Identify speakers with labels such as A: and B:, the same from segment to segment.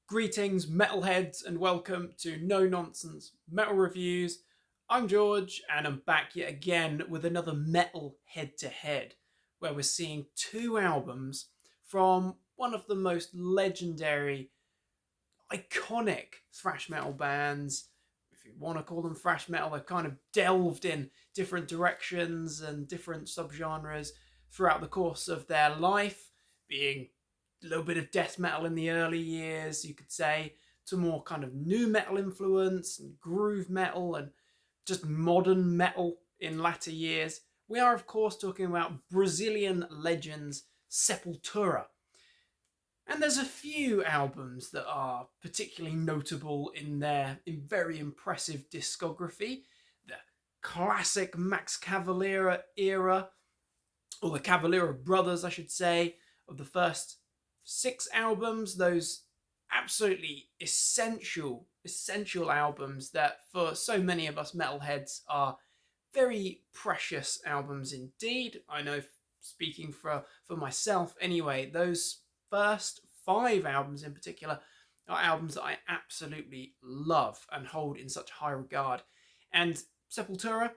A: Greetings, metalheads, and welcome to No Nonsense Metal Reviews. I'm George, and I'm back yet again with another metal head to head, where we're seeing two albums from one of the most legendary, iconic thrash metal bands. If you want to call them thrash metal, they've kind of delved in different directions and different subgenres throughout the course of their life, being a little bit of death metal in the early years, you could say, to more kind of new metal influence and groove metal and just modern metal in latter years. We are, of course, talking about Brazilian legends Sepultura. And there's a few albums that are particularly notable in their very impressive discography. The classic Max Cavalera era, or the Cavalera brothers, I should say, of the first six albums, those absolutely essential albums that for so many of us metalheads are very precious albums indeed. I know, speaking for myself anyway, those first five albums in particular are albums that I absolutely love and hold in such high regard. And Sepultura,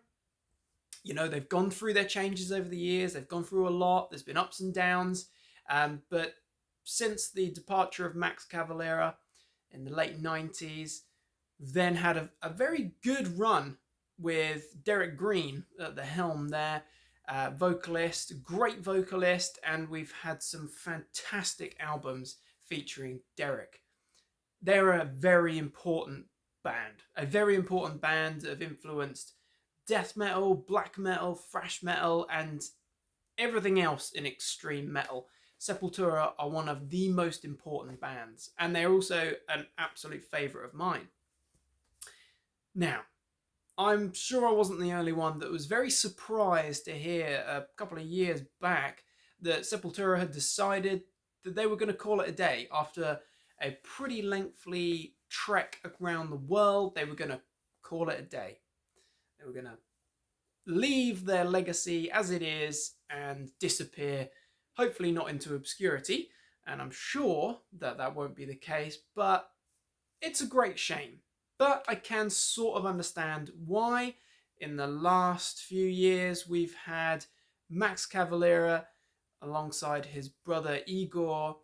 A: they've gone through their changes over the years. They've gone through a lot. There's been ups and downs. But since the departure of Max Cavalera in the late 90s, then had a very good run with Derek Green at the helm there. Great vocalist, and we've had some fantastic albums featuring Derek. They're a very important band that have influenced death metal, black metal, thrash metal, and everything else in extreme metal. Sepultura are one of the most important bands, and they're also an absolute favourite of mine. Now, I'm sure I wasn't the only one that was very surprised to hear a couple of years back that Sepultura had decided that they were going to call it a day after a pretty lengthy trek around the world. They were going to call it a day. They were going to leave their legacy as it is and disappear, hopefully not into obscurity. And I'm sure that that won't be the case, but it's a great shame. But I can sort of understand why in the last few years we've had Max Cavalera alongside his brother Igor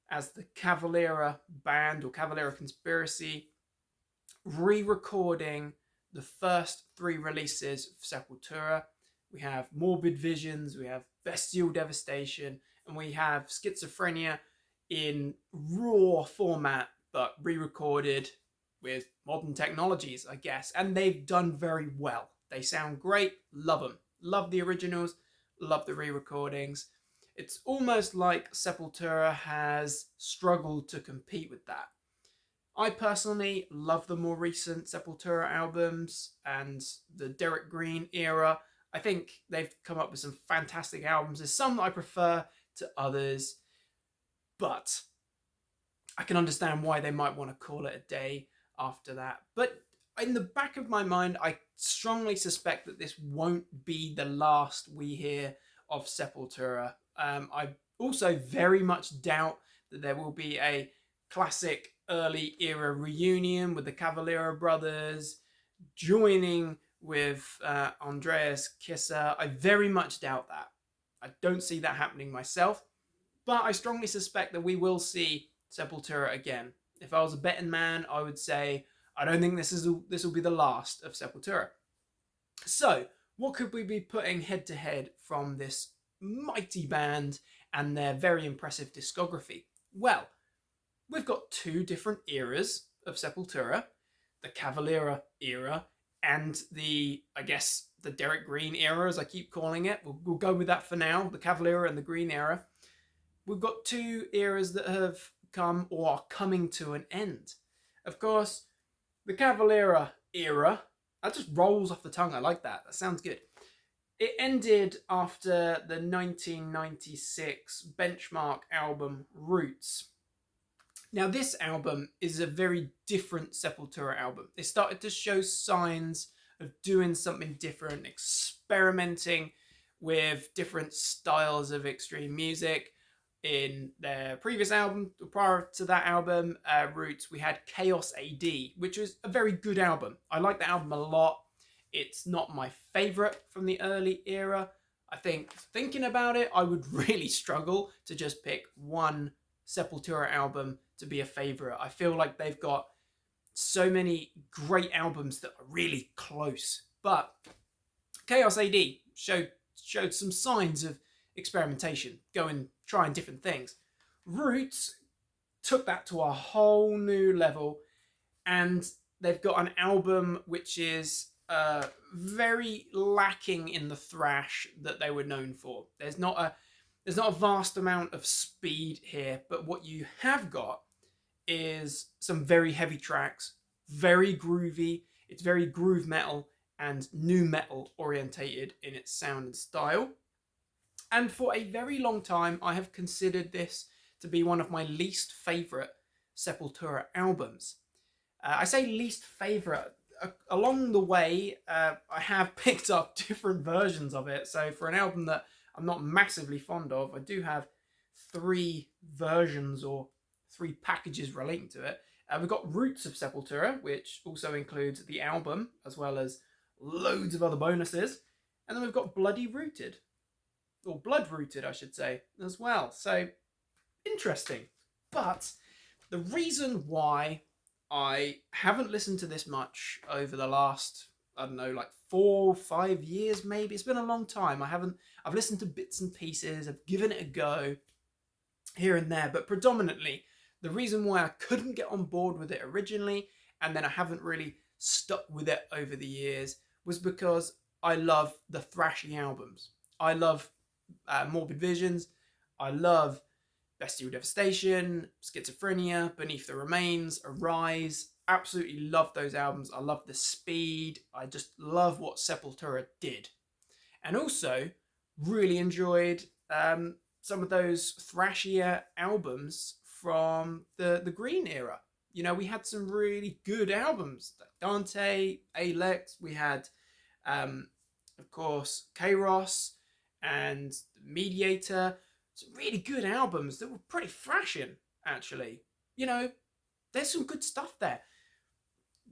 A: as the Cavalera band or Cavalera Conspiracy re-recording the first three releases of Sepultura. We have Morbid Visions, we have Bestial Devastation, and we have Schizophrenia in raw format but re-recorded with modern technologies, I guess. And they've done very well. They sound great. Love them. Love the originals. Love the re-recordings. It's almost like Sepultura has struggled to compete with that. I personally love the more recent Sepultura albums and the Derek Green era. I think they've come up with some fantastic albums. There's some that I prefer to others, but I can understand why they might want to call it a day after that. But in the back of my mind, I strongly suspect that this won't be the last we hear of Sepultura. I also very much doubt that there will be a classic early era reunion with the Cavalera brothers joining with Andreas Kisser. I very much doubt that. I don't see that happening myself, but I strongly suspect that we will see Sepultura again. If I was a betting man, I would say I don't think this will be the last of Sepultura. So, what could we be putting head to head from this mighty band and their very impressive discography? Well, we've got two different eras of Sepultura, the Cavalera era and the Derek Green era, as I keep calling it. We'll go with that for now, the Cavalera and the Green era. We've got two eras that have come or are coming to an end. Of course, the Cavalera era, that just rolls off the tongue. I like that. That sounds good. It ended after the 1996 benchmark album Roots. Now, this album is a very different Sepultura album. They started to show signs of doing something different, experimenting with different styles of extreme music. in their previous album, prior to that album, Roots, we had Chaos AD, which was a very good album. I like the album a lot. It's not my favourite from the early era. I think, thinking about it, I would really struggle to just pick one Sepultura album to be a favourite. I feel like they've got so many great albums that are really close. But Chaos AD showed some signs of experimentation, trying different things. Roots took that to a whole new level, and they've got an album which is very lacking in the thrash that they were known for. There's not a vast amount of speed here, but what you have got is some very heavy tracks, very groovy. It's very groove metal and nu metal orientated in its sound and style. And for a very long time, I have considered this to be one of my least favourite Sepultura albums. I say least favourite. Along the way, I have picked up different versions of it. So for an album that I'm not massively fond of, I do have 3 versions or 3 packages relating to it. We've got Roots of Sepultura, which also includes the album, as well as loads of other bonuses. And then we've got Bloody Rooted, or Blood Rooted, I should say, as well. So, interesting. But the reason why I haven't listened to this much over the last, I don't know, like 4 or 5 years maybe. It's been a long time. I've listened to bits and pieces. I've given it a go here and there. But predominantly, the reason why I couldn't get on board with it originally, and then I haven't really stuck with it over the years, was because I love the thrashy albums. I love Morbid Visions. I love Bestial Devastation, Schizophrenia, Beneath the Remains, Arise. Absolutely love those albums. I love the speed. I just love what Sepultura did. And also really enjoyed some of those thrashier albums from the Green era. You know, we had some really good albums. Dante, Alex, we had, of course, Kairos and Mediator. Some really good albums that were pretty thrashing, actually. You know, there's some good stuff there.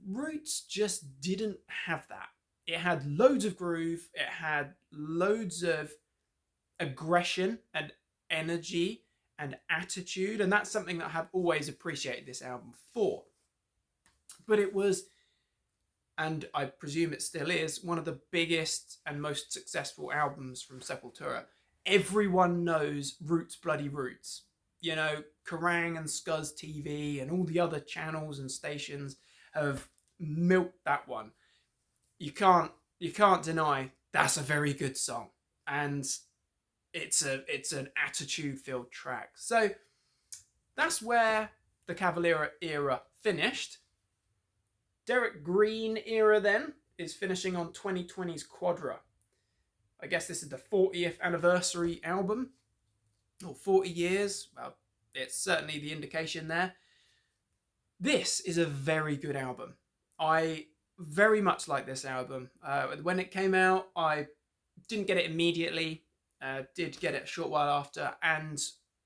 A: Roots just didn't have that. It had loads of groove. It had loads of aggression and energy and attitude. And that's something that I have always appreciated this album for. But it was, and I presume it still is, one of the biggest and most successful albums from Sepultura. Everyone knows Roots Bloody Roots. You know, Kerrang and Scuzz TV and all the other channels and stations have milked that one. You can't deny that's a very good song, and it's an attitude-filled track. So that's where the Cavalera era finished. Derek Green era then is finishing on 2020's Quadra. I guess this is the 40th anniversary album, or 40 years. Well, it's certainly the indication there. This is a very good album. I very much like this album. When it came out, I didn't get it immediately. Did get it a short while after, and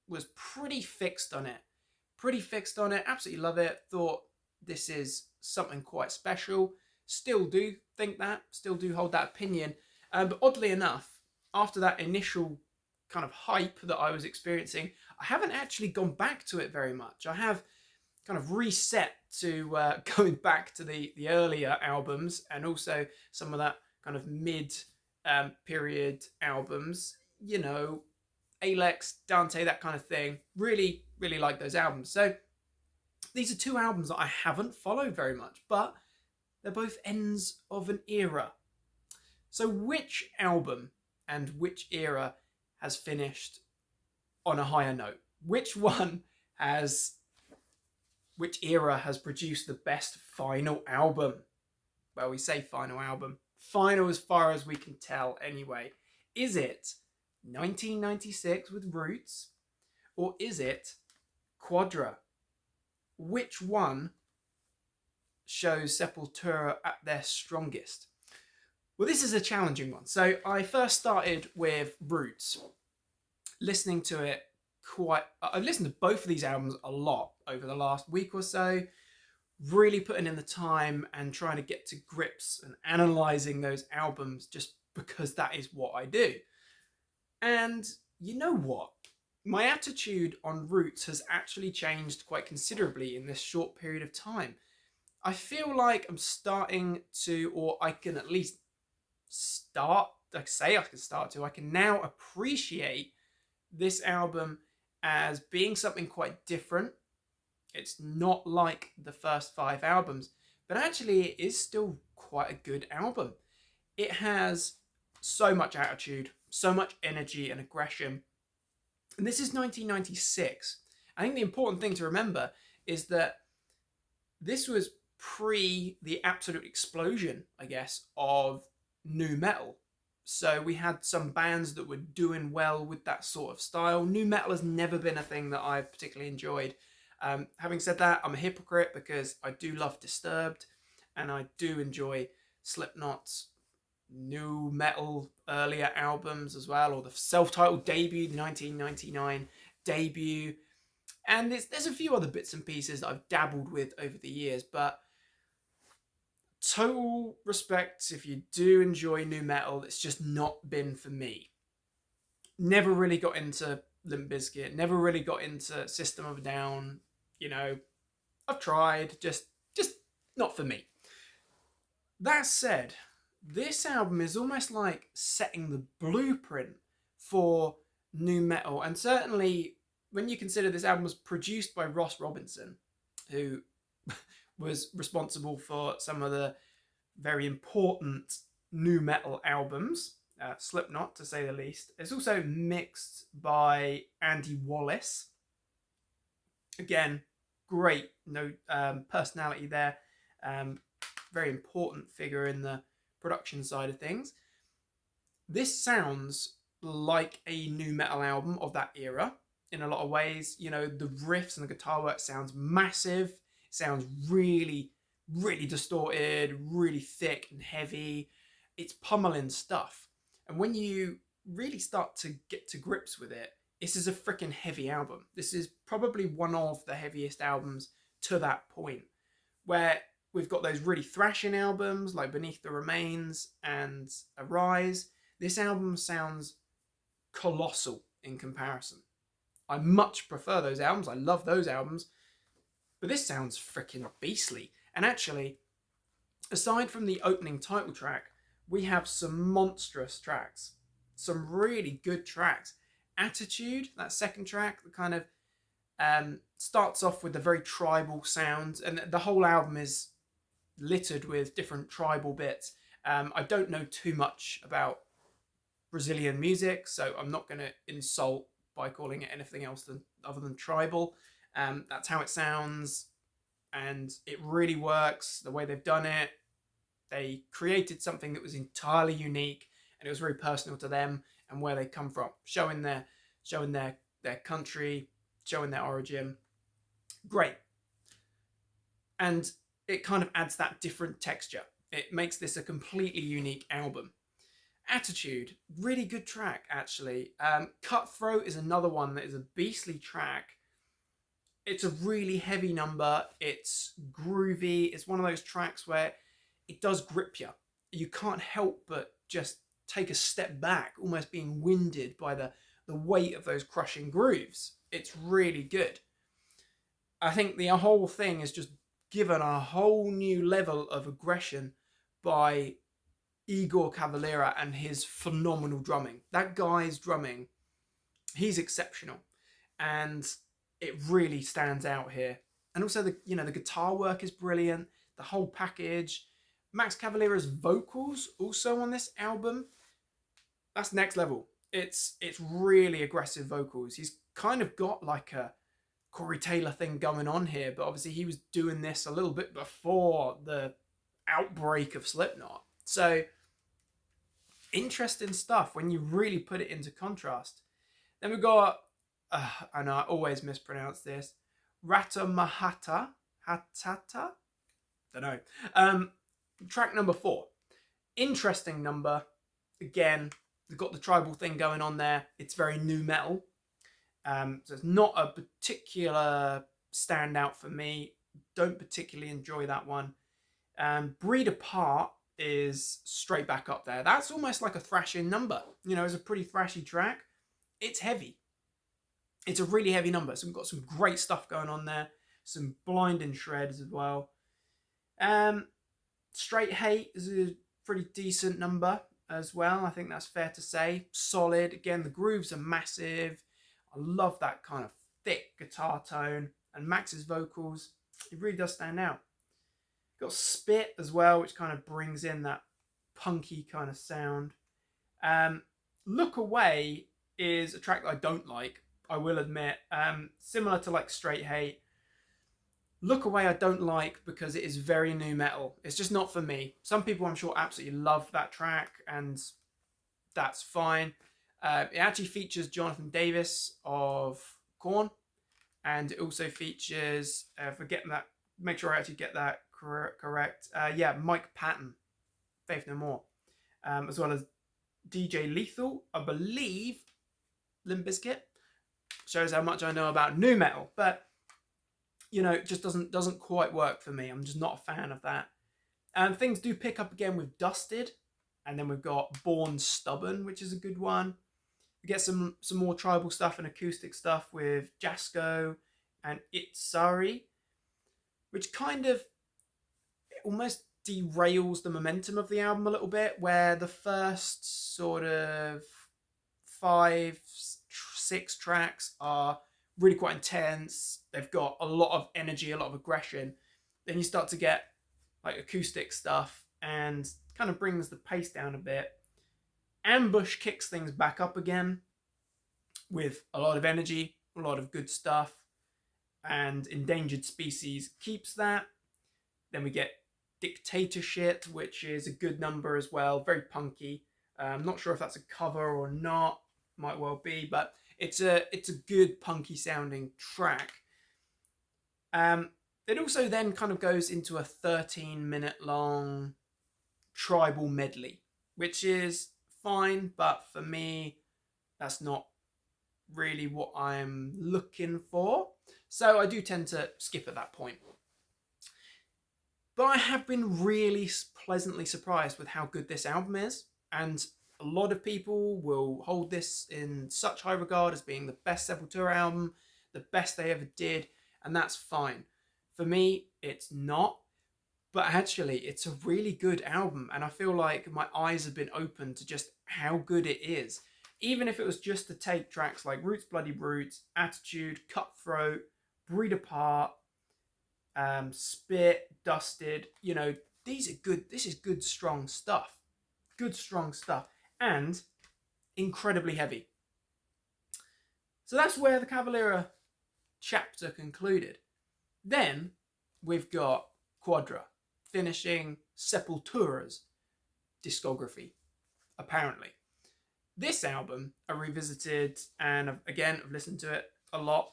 A: was pretty fixed on it. Absolutely love it. Thought this is something quite special. Still do think that. Still do hold that opinion. But oddly enough, after that initial kind of hype that I was experiencing, I haven't actually gone back to it very much. I have kind of reset to going back to the earlier albums, and also some of that kind of mid period albums. You know, Alex, Dante, that kind of thing. Really, really like those albums. So these are 2 albums that I haven't followed very much, but they're both ends of an era. So which album and which era has finished on a higher note? Which era has produced the best final album? Well, we say final album. Final as far as we can tell anyway. Is it 1996 with Roots, or is it Quadra? Which one shows Sepultura at their strongest? Well, this is a challenging one. So I first started with Roots, listening to it I've listened to both of these albums a lot over the last week or so, really putting in the time and trying to get to grips and analysing those albums just because that is what I do. And you know what? My attitude on Roots has actually changed quite considerably in this short period of time. I feel like I'm starting to, or I can at least I can now appreciate this album as being something quite different. It's not like the first 5 albums, but actually it is still quite a good album. It has so much attitude, so much energy and aggression. And this is 1996. I think the important thing to remember is that this was pre the absolute explosion, I guess, of nu metal. So we had some bands that were doing well with that sort of style. Nu metal has never been a thing that I've particularly enjoyed. Having said that, I'm a hypocrite because I do love Disturbed and I do enjoy Slipknot's nu metal earlier albums as well, or the self-titled debut, the 1999 debut. And there's a few other bits and pieces that I've dabbled with over the years, but total respect if you do enjoy nu metal, it's just not been for me. Never really got into Limp Bizkit, never really got into System of a Down. You know, I've tried, just not for me. That said, this album is almost like setting the blueprint for nu metal, and certainly when you consider this album was produced by Ross Robinson, who was responsible for some of the very important nu metal albums, Slipknot to say the least. It's also mixed by Andy Wallace. Again, great personality there. Very important figure in the production side of things. This sounds like a nu metal album of that era in a lot of ways. You know, the riffs and the guitar work sounds massive. It sounds really, really distorted, really thick and heavy. It's pummeling stuff. And when you really start to get to grips with it, this is a freaking heavy album. This is probably one of the heaviest albums to that point, where we've got those really thrashing albums like Beneath the Remains and Arise. This album sounds colossal in comparison. I much prefer those albums. I love those albums. But this sounds freaking beastly. And actually, aside from the opening title track, we have some monstrous tracks. Some really good tracks. Attitude, that second track, that kind of starts off with a very tribal sound. And the whole album is littered with different tribal bits. I don't know too much about Brazilian music, so I'm not going to insult by calling it anything else other than tribal. That's how it sounds, and it really works the way they've done it. They created something that was entirely unique, and it was very personal to them and where they come from, showing their country, showing their origin. Great. And it kind of adds that different texture. It makes this a completely unique album. Attitude, really good track, actually. Cutthroat is another one that is a beastly track. It's a really heavy number. It's groovy. It's one of those tracks where it does grip you. You can't help but just take a step back, almost being winded by the weight of those crushing grooves. It's really good. I think the whole thing is just given a whole new level of aggression by Igor Cavalera and his phenomenal drumming. That guy's drumming, he's exceptional, and it really stands out here. And also the guitar work is brilliant. The whole package. Max Cavalera's vocals also on this album, that's next level. It's really aggressive vocals. He's kind of got like a Corey Taylor thing going on here, but obviously he was doing this a little bit before the outbreak of Slipknot. So interesting stuff when you really put it into contrast. Then we've got, I know I always mispronounce this, Rata Mahata, Hatata? Don't know. Track number 4. Interesting number. Again, we've got the tribal thing going on there. It's very nu metal. So it's not a particular standout for me. Don't particularly enjoy that one. Breed Apart is straight back up there. That's almost like a thrashing number. It's a pretty thrashy track. It's heavy. It's a really heavy number. So we've got some great stuff going on there. Some blinding shreds as well. Straight Hate is a pretty decent number as well. I think that's fair to say. Solid. Again, the grooves are massive. I love that kind of thick guitar tone. And Max's vocals, it really does stand out. Got Spit as well, which kind of brings in that punky kind of sound. Look Away is a track that I don't like, I will admit. Similar to like Straight Hate. Look Away I don't like because it is very nu metal. It's just not for me. Some people I'm sure absolutely love that track, and that's fine. It actually features Jonathan Davis of Korn, and it also features, make sure I actually get that correct. Mike Patton, Faith No More, as well as DJ Lethal, I believe, Limp Bizkit. Shows how much I know about nu metal, but it just doesn't quite work for me. I'm just not a fan of that. And things do pick up again with Dusted, and then we've got Born Stubborn, which is a good one. We get some more tribal stuff and acoustic stuff with Jasko and Itzari, which kind of almost derails the momentum of the album a little bit, where the first sort of 5-6 tracks are really quite intense. They've got a lot of energy, a lot of aggression. Then you start to get like acoustic stuff and kind of brings the pace down a bit. Ambush kicks things back up again with a lot of energy, a lot of good stuff, and Endangered Species keeps that. Then we get Dictatorship, which is a good number as well, very punky. I'm not sure if that's a cover or not, might well be, but it's a good punky sounding track. It also then kind of goes into a 13-minute long tribal medley, which is fine, but for me, that's not really what I'm looking for. So I do tend to skip at that point. But I have been really pleasantly surprised with how good this album is, and a lot of people will hold this in such high regard as being the best Sepultura album, the best they ever did, and that's fine. For me, it's not, but actually it's a really good album, and I feel like my eyes have been opened to just how good it is. Even if it was just to take tracks like Roots Bloody Roots, Attitude, Cutthroat, Breed Apart, Spit, Dusted, these are good. This is good, strong stuff. Good, strong stuff. And incredibly heavy. So that's where the Cavalera chapter concluded. Then we've got Quadra finishing Sepultura's discography, apparently. This album I revisited, and I've listened to it a lot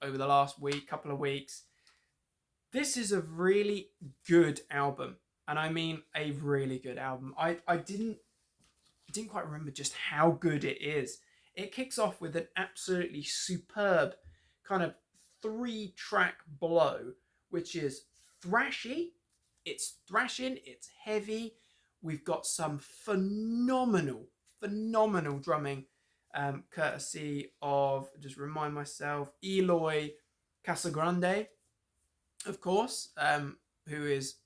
A: over the last couple of weeks. This is a really good album, and I mean a really good album. I didn't quite remember just how good it is. It kicks off with an absolutely superb kind of 3-track blow, which is thrashy. It's thrashing, it's heavy. We've got some phenomenal drumming, courtesy of, just remind myself, Eloy Casagrande, of course, who is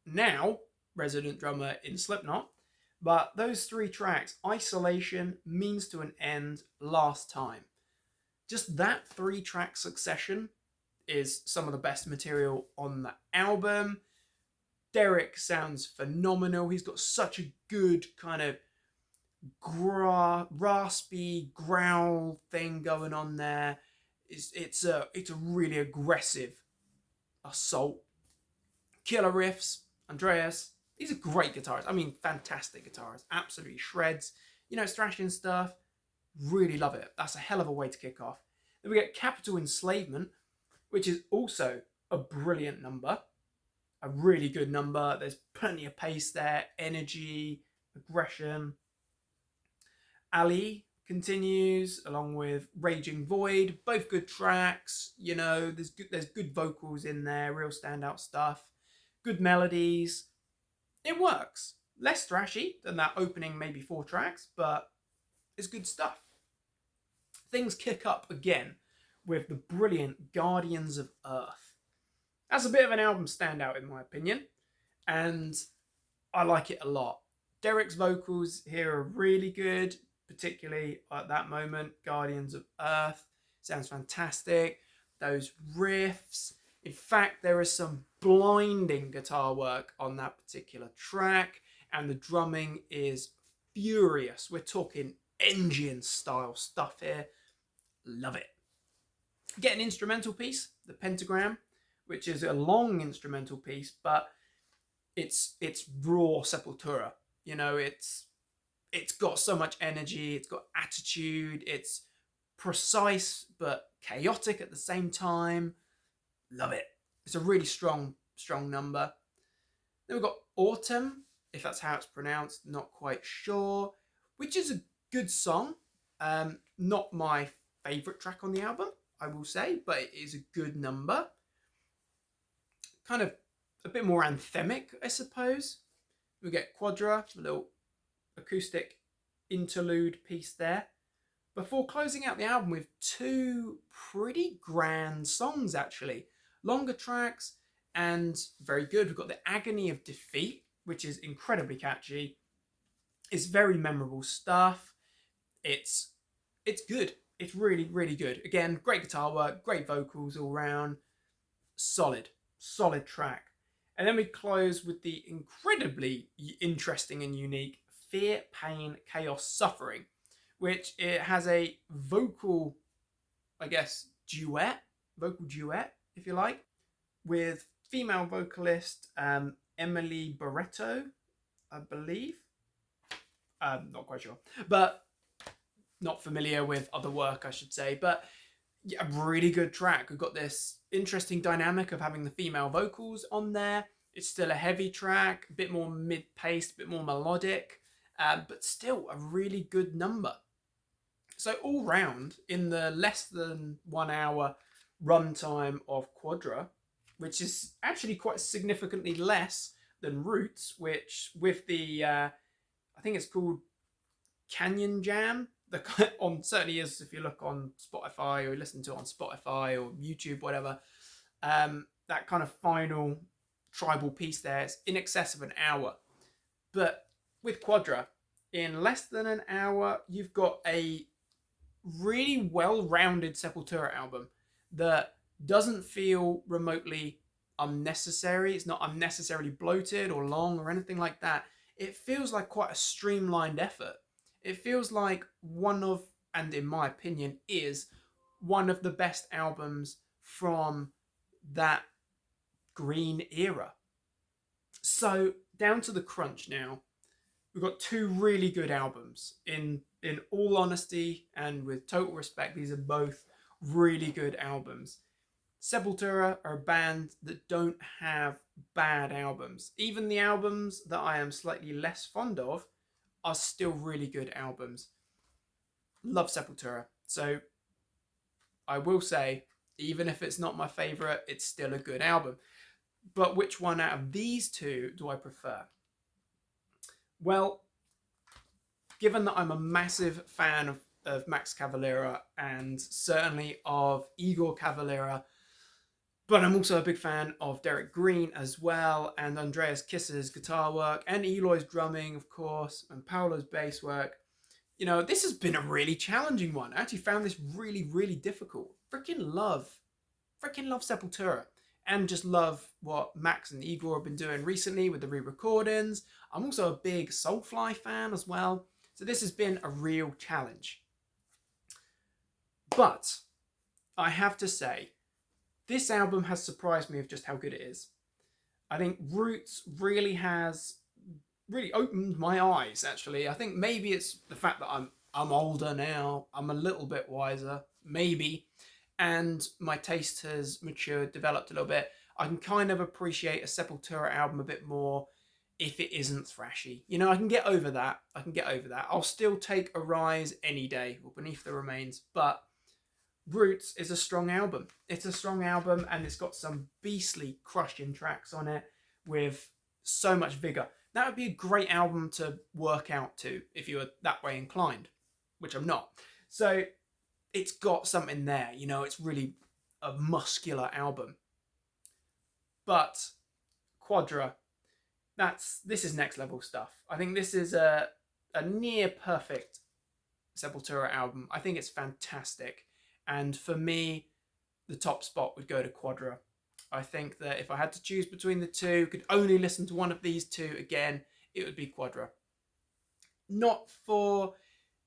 A: now resident drummer in Slipknot. But those 3 tracks, Isolation, Means to an End, Last Time, just that 3-track succession is some of the best material on the album. Derek sounds phenomenal. He's got such a good kind of raspy growl thing going on there. It's a really aggressive assault. Killer riffs. Andreas, these are great guitarists. I mean, fantastic guitarists. Absolutely shreds. It's thrashing stuff. Really love it. That's a hell of a way to kick off. Then we get Capital Enslavement, which is also a brilliant number. A really good number. There's plenty of pace there, energy, aggression. Ali continues, along with Raging Void. Both good tracks. You know, there's good vocals in there, real standout stuff, good melodies. It works. Less thrashy than that opening maybe 4 tracks, but it's good stuff. Things kick up again with the brilliant Guardians of Earth. That's a bit of an album standout in my opinion, and I like it a lot. Derek's vocals here are really good, particularly at that moment. Guardians of Earth sounds fantastic. Those riffs. In fact, there is some blinding guitar work on that particular track, and the drumming is furious. We're talking engine style stuff here. Love it. Get an instrumental piece, the Pentagram, which is a long instrumental piece, but it's raw Sepultura. You know, it's got so much energy, it's got attitude, it's precise but chaotic at the same time. Love it. It's a really strong number. Then we've got Autumn, if that's how it's pronounced, not quite sure, which is a good song. Not my favourite track on the album, I will say, but it is a good number. Kind of a bit more anthemic, I suppose. We get Quadra, a little acoustic interlude piece there, before closing out the album with 2 pretty grand songs, actually. Longer tracks and very good. We've got The Agony of Defeat, which is incredibly catchy. It's very memorable stuff. It's good. It's really, really good. Again, great guitar work, great vocals all round. Solid track. And then we close with the incredibly interesting and unique Fear, Pain, Chaos, Suffering, which it has a vocal, I guess, vocal duet, if you like, with female vocalist Emily Barretto, I believe. Not quite sure, but not familiar with other work, I should say. But yeah, a really good track. We've got this interesting dynamic of having the female vocals on there. It's still a heavy track, a bit more mid-paced, a bit more melodic, but still a really good number. So all round, in the less than 1 hour runtime of Quadra, which is actually quite significantly less than Roots, which with the, I think it's called Canyon Jam, certainly is if you look on Spotify or you listen to it on Spotify or YouTube, whatever, that kind of final tribal piece there is in excess of an hour. But with Quadra, in less than an hour, you've got a really well-rounded Sepultura album that doesn't feel remotely unnecessary. It's not unnecessarily bloated or long or anything like that. It feels like quite a streamlined effort. It feels like one of, and in my opinion, is one of the best albums from that green era. So down to the crunch now. We've got 2 really good albums. In all honesty and with total respect, these are both really good albums. Sepultura are a band that don't have bad albums. Even the albums that I am slightly less fond of are still really good albums. Love Sepultura. So I will say, even if it's not my favourite, it's still a good album. But which one out of these 2 do I prefer? Well, given that I'm a massive fan of Max Cavalera and certainly of Igor Cavalera, but I'm also a big fan of Derek Green as well, and Andreas Kisser's guitar work, and Eloy's drumming, of course, and Paolo's bass work. You know, this has been a really challenging one. I actually found this really, really difficult. Freaking love Sepultura. And just love what Max and Igor have been doing recently with the re-recordings. I'm also a big Soulfly fan as well. So this has been a real challenge. But I have to say, this album has surprised me of just how good it is. I think Roots really opened my eyes, actually. I think maybe it's the fact that I'm older now. I'm a little bit wiser, maybe. And my taste has matured, developed a little bit. I can kind of appreciate a Sepultura album a bit more if it isn't thrashy. You know, I can get over that. I'll still take Arise any day, or Beneath the Remains, but Roots is a strong album. It's a strong album, and it's got some beastly crushing tracks on it with so much vigor. That would be a great album to work out to if you were that way inclined, which I'm not. So it's got something there, you know, it's really a muscular album. But Quadra, this is next level stuff. I think this is a near perfect Sepultura album. I think it's fantastic. And for me, the top spot would go to Quadra. I think that if I had to choose between the two, could only listen to one of these two again, it would be Quadra. Not for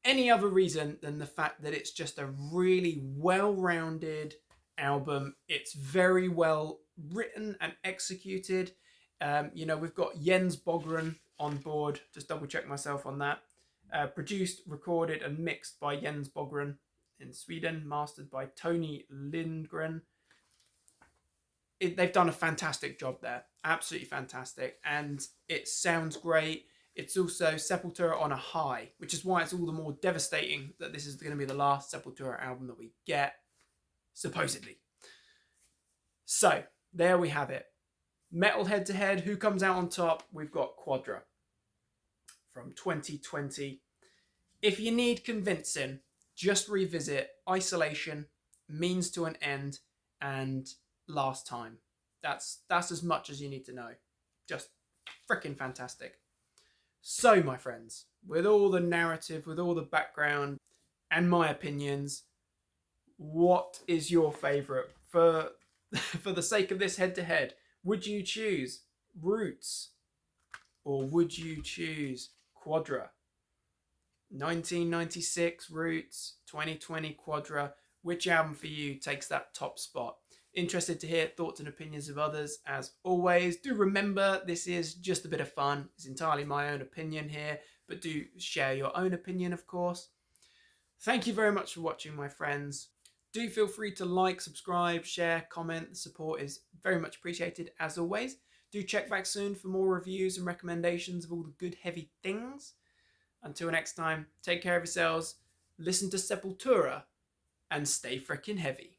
A: any other reason than the fact that it's just a really well-rounded album. It's very well written and executed. You know, we've got Jens Bogren on board. Just double check myself on that. Produced, recorded, and mixed by Jens Bogren in Sweden. Mastered by Tony Lindgren. They've done a fantastic job there. Absolutely fantastic. And it sounds great. It's also Sepultura on a high, which is why it's all the more devastating that this is going to be the last Sepultura album that we get, supposedly. So, there we have it. Metal head to head, who comes out on top? We've got Quadra from 2020. If you need convincing, just revisit Isolation, Means to an End, and Last Time. That's as much as you need to know. Just freaking fantastic. So, my friends, with all the narrative, with all the background, and my opinions, what is your favourite? For the sake of this head-to-head, would you choose Roots? Or would you choose Quadra? 1996 Roots, 2020 Quadra. Which album for you takes that top spot? Interested to hear thoughts and opinions of others as always. Do remember, this is just a bit of fun. It's entirely my own opinion here, but do share your own opinion, of course. Thank you very much for watching, my friends. Do feel free to like, subscribe, share, comment. The support is very much appreciated as always. Do check back soon for more reviews and recommendations of all the good heavy things. Until next time, take care of yourselves, listen to Sepultura, and stay frickin' heavy.